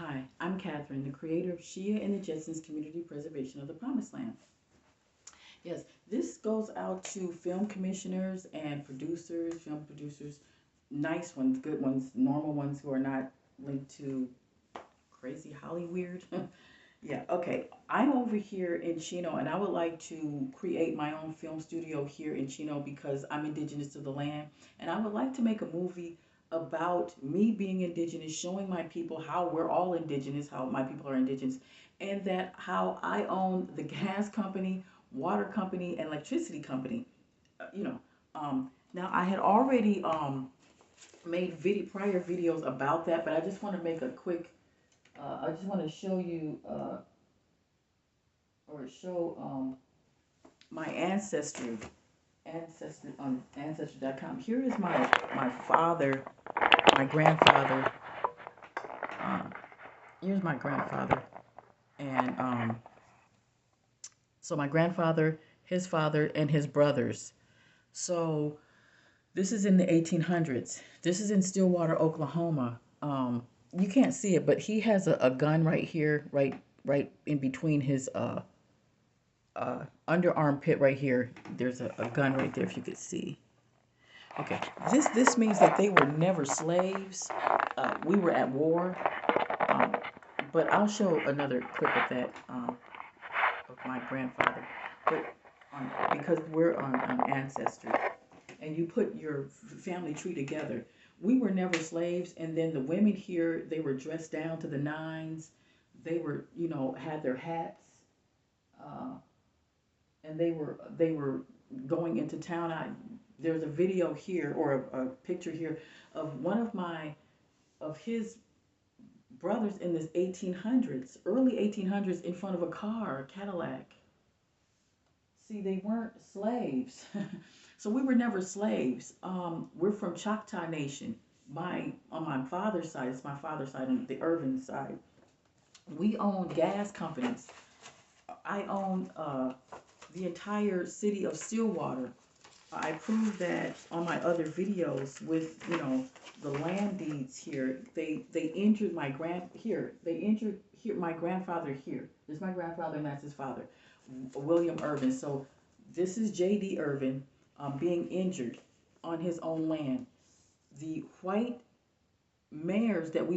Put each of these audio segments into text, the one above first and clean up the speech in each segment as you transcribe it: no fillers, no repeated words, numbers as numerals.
Hi, I'm Catherine, the creator of Shia and the Jetsons Community Preservation of the Promised Land. Yes, this goes out to film commissioners and producers, film producers, nice ones, good ones, normal ones who are not linked to crazy Hollyweird. Yeah, okay. I'm over here in Chino and I would like to create my own film studio here in Chino because I'm indigenous to the land. And I would like to make a movie about me being indigenous, showing my people how we're all indigenous, how my people are indigenous, and that how I own the gas company, water company, and electricity company. Now I had already made prior videos about that, but I just want to make a quick. I just want to show you or show my ancestry on ancestry.com. Here is my father, my grandfather. Uh, Here's my grandfather, and so my grandfather, his father, and his brothers. So this is in the 1800s. This is in Stillwater, Oklahoma. You can't see it, but he has a gun right here, right in between his underarm pit right here. There's a gun right there if you could see. Okay, this means that they were never slaves. We were at war. Um, but I'll show another clip of that of my grandfather. But because we're on Ancestry, and you put your family tree together. We were never slaves, and then the women here, they were dressed down to the nines. They were, had their hats, uh, and they were going into town. There's a video here or a picture here of one of his brothers in this 1800s, early 1800s, in front of a car, a Cadillac. See, they weren't slaves. So we were never slaves. We're from Choctaw Nation. On my father's side, it's my father's side, on the urban side. We own gas companies. I own the entire city of Stillwater. I proved that on my other videos with, the land deeds here. They injured my here. They injured here my grandfather here. This is my grandfather and that's his father, William Irvin. So this is J.D. Irvin being injured on his own land. The white mayors that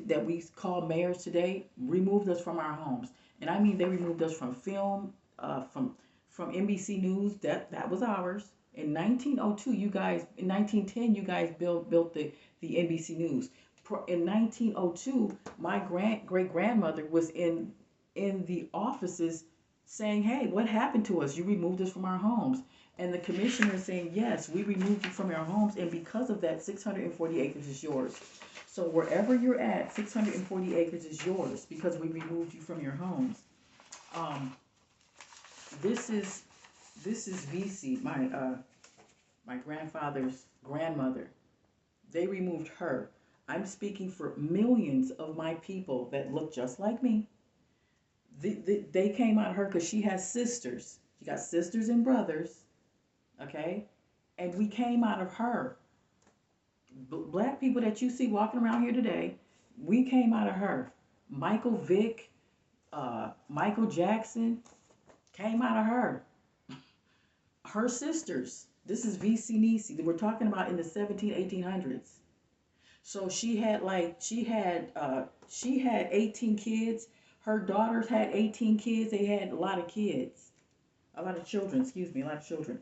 that we call mayors today removed us from our homes, and I mean they removed us from film, from NBC News. That was ours. In 1902, you guys. In 1910, you guys built the NBC News. In 1902, my great grandmother was in the offices saying, "Hey, what happened to us? You removed us from our homes." And the commissioner is saying, "Yes, we removed you from your homes, and because of that, 640 acres is yours." So wherever you're at, 640 acres is yours because we removed you from your homes. Um, this is VC, my grandfather's grandmother. They removed her. I'm speaking for millions of my people that look just like me. They came out of her because she has sisters. She got sisters and brothers, okay? And we came out of her. Black people that you see walking around here today, we came out of her. Michael Vick, Michael Jackson came out of her. Her sisters. This is VC Nisi. We're talking about in the 1800s. So she had 18 kids. Her daughters had 18 kids. They had a lot of kids. A lot of children, excuse me, a lot of children.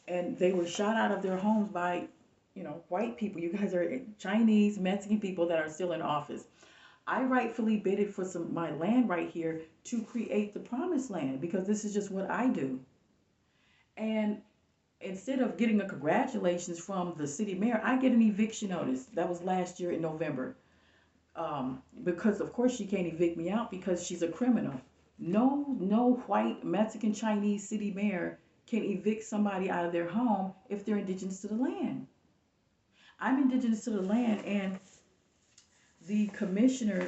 And they were shot out of their homes by, white people. You guys are Chinese, Mexican people that are still in office. I rightfully bidded for my land right here to create the promised land because this is just what I do. And instead of getting a congratulations from the city mayor, I get an eviction notice. That was last year in November. Because of course she can't evict me out because she's a criminal. No white Mexican Chinese city mayor can evict somebody out of their home if they're indigenous to the land. I'm indigenous to the land, and the commissioner,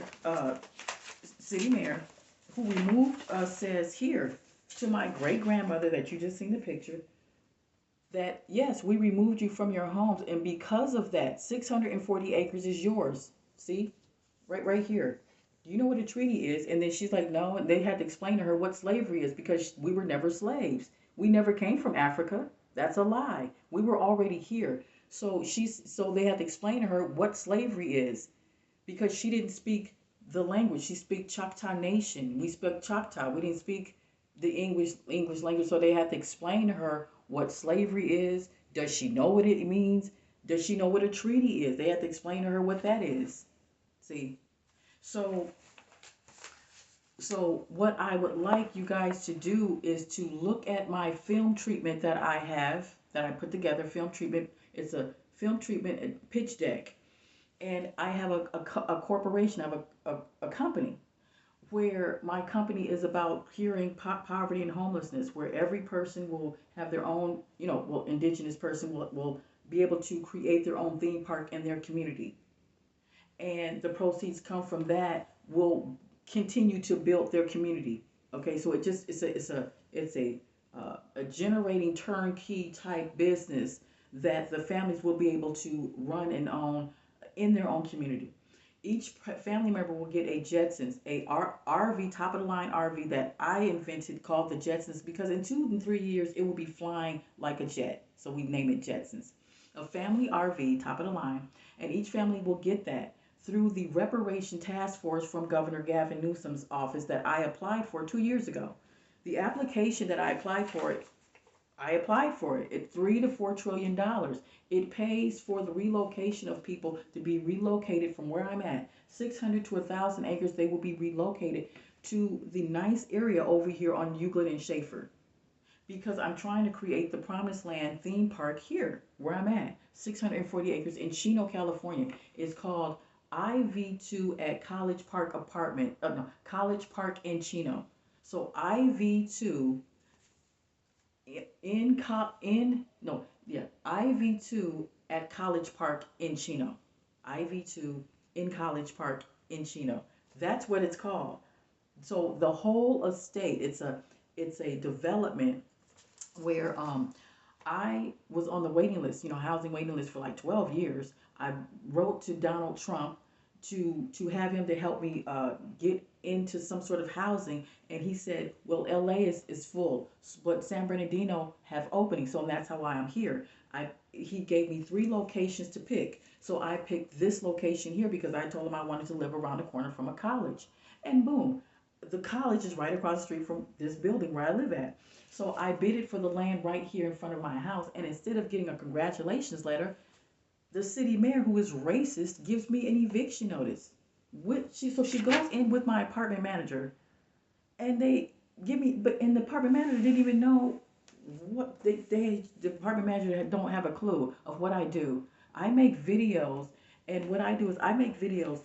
city mayor, who removed us says here to my great grandmother that you just seen the picture that yes, we removed you from your homes, and because of that, 640 acres is yours. See, right here. Do you know what a treaty is? And then she's like, no. And they had to explain to her what slavery is because we were never slaves. We never came from Africa. That's a lie. We were already here. So they had to explain to her what slavery is because she didn't speak the language. She speak Choctaw Nation. We spoke Choctaw. We didn't speak the English language. So they had to explain to her what slavery is. Does she know what it means? Does she know what a treaty is? They had to explain to her what that is. See, so what I would like you guys to do is to look at my film treatment that I have, that I put together, film treatment. It's a film treatment pitch deck. And I have a corporation, I have a company where my company is about curing poverty and homelessness, where every person will have their own, well, indigenous person will be able to create their own theme park in their community, and the proceeds come from that will continue to build their community. Okay, so it's a generating turnkey type business that the families will be able to run and own in their own community. Each family member will get a Jetsons, RV, top of the line RV that I invented called the Jetsons because in 2 and 3 years it will be flying like a jet. So we name it Jetsons. A family RV, top of the line, and each family will get that through the reparation task force from Governor Gavin Newsom's office that I applied for 2 years ago. The application that I applied for it at $3 to $4 trillion. It pays for the relocation of people to be relocated from where I'm at, 600 to 1,000 acres. They will be relocated to the nice area over here on Euclid and Schaefer because I'm trying to create the Promised Land theme park here where I'm at, 640 acres in Chino, California. It's called IV2 at College Park Apartment. No, College Park in Chino. So IV2 IV2 at College Park in Chino. IV2 in College Park in Chino. That's what it's called. So the whole estate, it's a development where I was on the waiting list, housing waiting list for like 12 years. I wrote to Donald Trump to have him to help me get into some sort of housing, and he said, "Well, LA is full, but San Bernardino have openings, so that's how I'm here." He gave me 3 locations to pick, so I picked this location here because I told him I wanted to live around the corner from a college, and boom, the college is right across the street from this building where I live at. So I bidded for the land right here in front of my house, and instead of getting a congratulations letter, the city mayor, who is racist, gives me an eviction notice. So she goes in with my apartment manager, and they give me, and the apartment manager didn't even know what the apartment manager don't have a clue of what I do. I make videos, and what I do is I make videos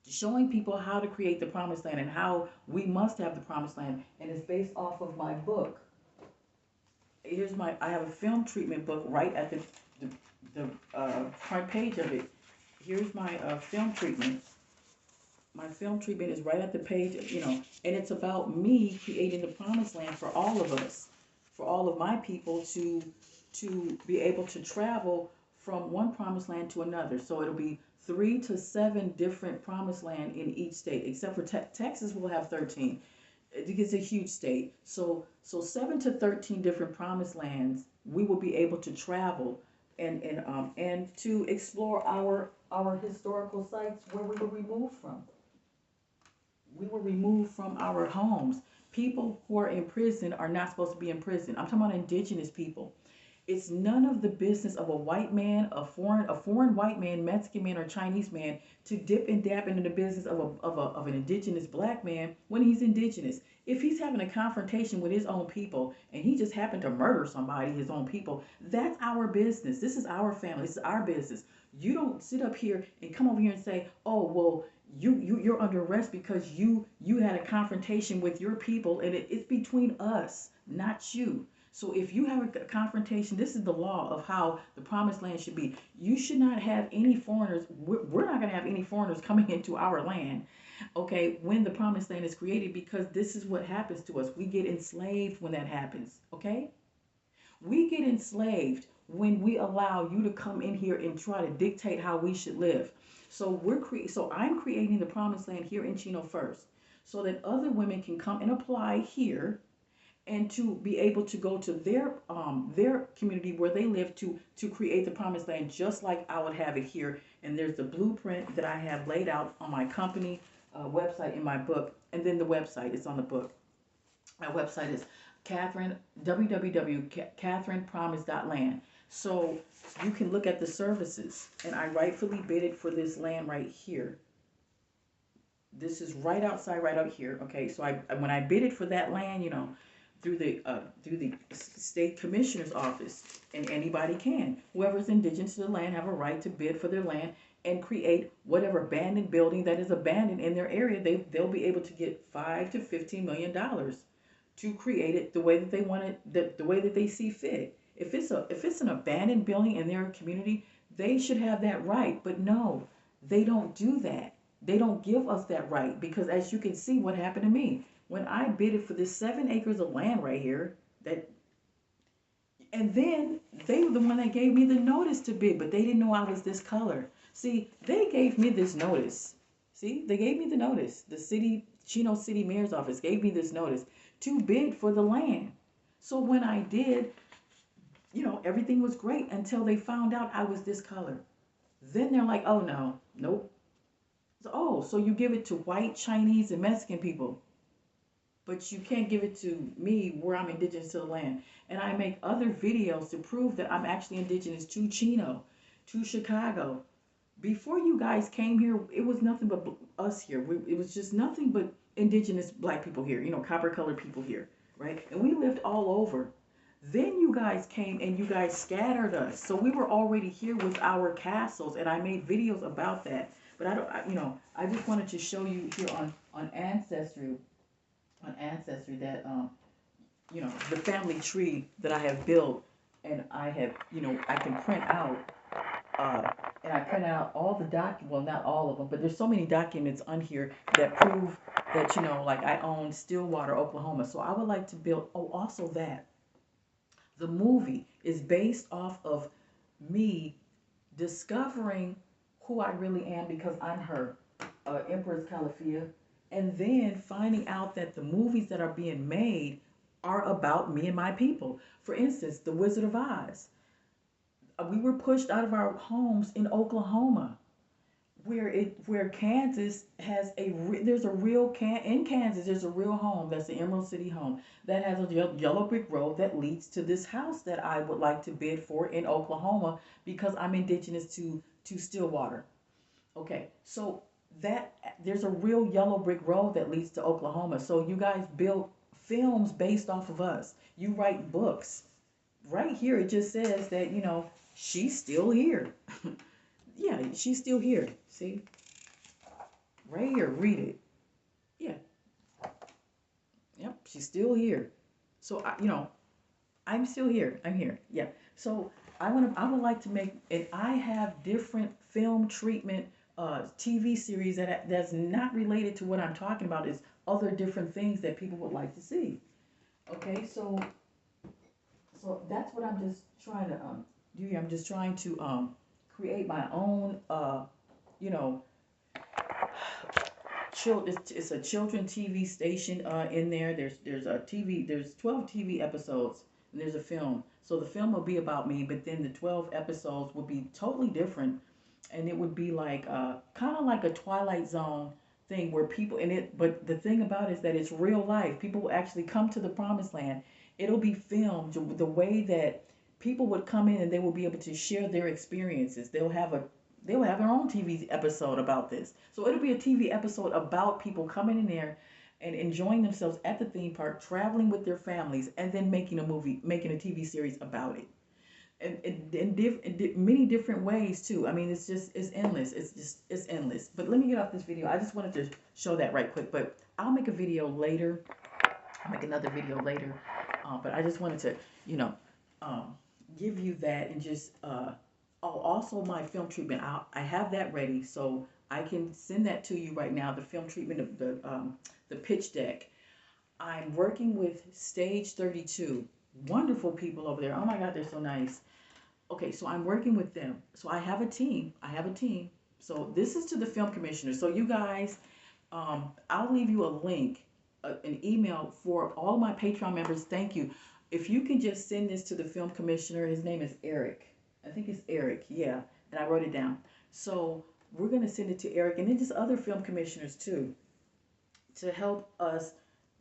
showing people how to create the promised land and how we must have the promised land, and it's based off of my book. I have a film treatment book right at the front page of it. Here's my film treatment. My film treatment is right at the page, and it's about me creating the promised land for all of us, for all of my people to be able to travel from one promised land to another. So it'll be 3 to 7 different promised land in each state, except for Texas will have 13. It's a huge state. So 7 to 13 different promised lands we will be able to travel and to explore our historical sites where we were removed from. We were removed from our homes. People who are in prison are not supposed to be in prison. I'm talking about indigenous people. It's none of the business of a white man, a foreign white man, Mexican man, or Chinese man to dip and dab into the business of an indigenous black man when he's indigenous. If he's having a confrontation with his own people and he just happened to murder somebody, his own people, that's our business. This is our family. This is our business. You don't sit up here and come over here and say, "Oh, well, you're under arrest because you had a confrontation with your people, and it's between us, not you." So if you have a confrontation, this is the law of how the promised land should be. You should not have any foreigners. We're not going to have any foreigners coming into our land, okay, when the promised land is created, because this is what happens to us. We get enslaved when that happens, okay? We get enslaved when we allow you to come in here and try to dictate how we should live. So so I'm creating the promised land here in Chino first, so that other women can come and apply here, and to be able to go to their community where they live to create the promised land just like I would have it here. And there's the blueprint that I have laid out on my company website in my book, and then the website is on the book. My website is Catherine www.catherinepromise.land. So you can look at the services, and I rightfully bid it for this land right here. This is right outside, right out here. Okay, so when I bid it for that land, through the state commissioner's office, and anybody can, whoever's indigenous to the land, have a right to bid for their land and create whatever abandoned building that is abandoned in their area. They'll be able to get $5 to $15 million to create it the way that they want it, the way that they see fit. If it's an abandoned building in their community, they should have that right. But no, they don't do that. They don't give us that right, because as you can see, what happened to me when I bidded for this 7 acres of land right here, and then they were the one that gave me the notice to bid, but they didn't know I was this color. See, they gave me this notice. See, they gave me the notice. The Chino City Mayor's office gave me this notice to bid for the land. So when I did, everything was great until they found out I was this color. Then they're like, oh no, nope. So you give it to white, Chinese, and Mexican people, but you can't give it to me where I'm indigenous to the land. And I make other videos to prove that I'm actually indigenous to Chino, to Chicago. Before you guys came here, it was nothing but us here. It was just nothing but indigenous black people here, copper colored people here, right? And we lived all over. Then you guys came and you guys scattered us. So we were already here with our castles, and I made videos about that. But I just wanted to show you here on Ancestry, that the family tree that I have built, and I have, I can print out, and I print out all the well, not all of them, but there's so many documents on here that prove that, like I own Stillwater, Oklahoma. So I would like to build, also that the movie is based off of me discovering who I really am, because I'm her, Empress Calafia, and then finding out that the movies that are being made are about me and my people. For instance, The Wizard of Oz. We were pushed out of our homes in Oklahoma, where Kansas has there's a real in Kansas there's a real home, that's the Emerald City home, that has a yellow brick road that leads to this house that I would like to bid for in Oklahoma, because I'm indigenous to Stillwater. Okay, so there's a real yellow brick road that leads to Oklahoma. So you guys build films based off of us. You write books. Right here it just says that, she's still here. Yeah, she's still here. See? Right here, read it. Yeah. Yep, she's still here. So I'm still here. I'm here. Yeah. So I would like to make, and I have different film treatment TV series that's not related to what I'm talking about. Is other different things that people would like to see. Okay, so that's what I'm just trying to do here. I'm just trying to create my own it's a children TV station in there. There's 12 TV episodes, and there's a film. So the film will be about me, but then the 12 episodes will be totally different, and it would be like kind of like a Twilight Zone thing where people in it. But the thing about it is that it's real life. People will actually come to the promised land. It'll be filmed the way that people would come in, and they will be able to share their experiences. They'll have their own TV episode about this. So it'll be a TV episode about people coming in there and enjoying themselves at the theme park, traveling with their families, and then making a TV series about it. And in many different ways too. I mean, it's endless. It's endless. But let me get off this video. I just wanted to show that right quick. But I'll make a video later. I'll make another video later. But I just wanted to, give you that, and just also my film treatment. I have that ready, so I can send that to you right now. The film treatment of the pitch deck. I'm working with Stage 32. Wonderful people over there. Oh my God, they're so nice. Okay, so I'm working with them. So I have a team. So this is to the film commissioner. So you guys, I'll leave you a link, an email for all my Patreon members. Thank you. If you can just send this to the film commissioner, his name is Eric. I think it's Eric, yeah. And I wrote it down. So we're going to send it to Eric and then just other film commissioners too to help us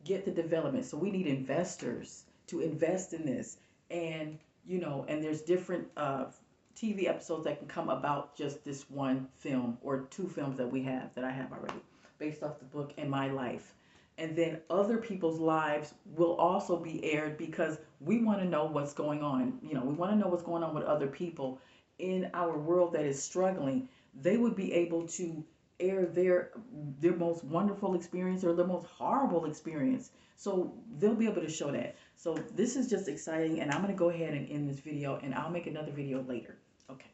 get the development. So we need investors to invest in this. And, you know, and there's different TV episodes that can come about just this one film or two films that we have, that I have already, based off the book and my life. And then other people's lives will also be aired because we want to know what's going on. You know, we want to know what's going on with other people in our world that is struggling. They would be able to air their most wonderful experience or their most horrible experience. So they'll be able to show that. So this is just exciting, and I'm going to go ahead and end this video, and I'll make another video later. Okay.